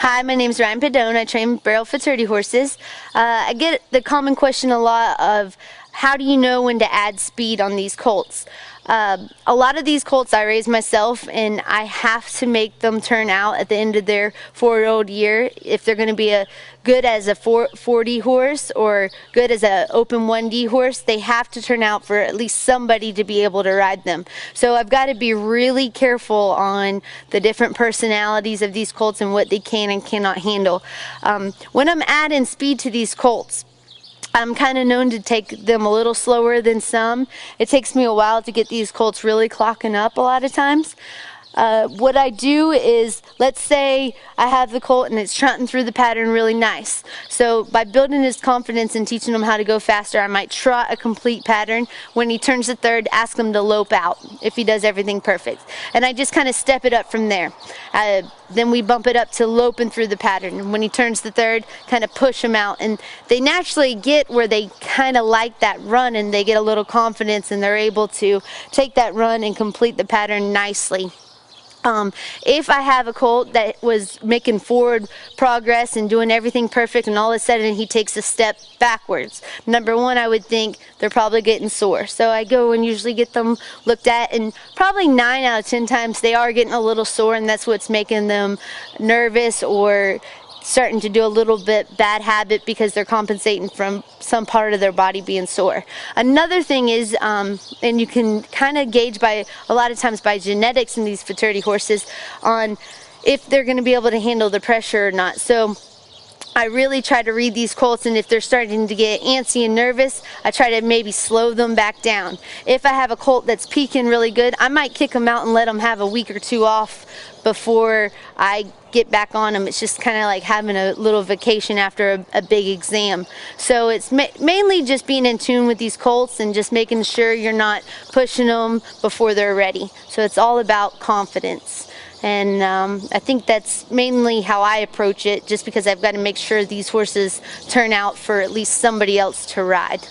Hi, my name is Ryann Pedone. I train barrel futurity horses. I get the common question a lot of how do you know when to add speed on these colts? A lot of these colts I raise myself, and I have to make them turn out at the end of their 4-year-old year. If they're going to be good as a 4D horse or good as an open 1D horse, they have to turn out for at least somebody to be able to ride them. So I've got to be really careful on the different personalities of these colts and what they can and cannot handle. When I'm adding speed to these colts, I'm kind of known to take them a little slower than some. It takes me a while to get these colts really clocking up a lot of times. What I do is, let's say I have the colt and it's trotting through the pattern really nice. So by building his confidence and teaching him how to go faster, I might trot a complete pattern. When he turns the third, ask him to lope out if he does everything perfect. And I just kind of step it up from there. Then we bump it up to loping through the pattern. And when he turns the third, kind of push him out. And they naturally get where they kind of like that run, and they get a little confidence, and they're able to take that run and complete the pattern nicely. If I have a colt that was making forward progress and doing everything perfect, and all of a sudden he takes a step backwards, number one, I would think they're probably getting sore. So I go and usually get them looked at, and probably 9 out of 10 times they are getting a little sore, and that's what's making them nervous or starting to do a little bit bad habit because they're compensating from some part of their body being sore. Another thing is, and you can kind of gauge by a lot of times by genetics in these futurity horses on if they're going to be able to handle the pressure or not. So I really try to read these colts, and if they're starting to get antsy and nervous, I try to maybe slow them back down. If I have a colt that's peaking really good, I might kick them out and let them have a week or two off before I get back on them. It's just kind of like having a little vacation after a big exam. So it's mainly just being in tune with these colts and just making sure you're not pushing them before they're ready. So it's all about confidence. And I think that's mainly how I approach it, just because I've got to make sure these horses turn out for at least somebody else to ride.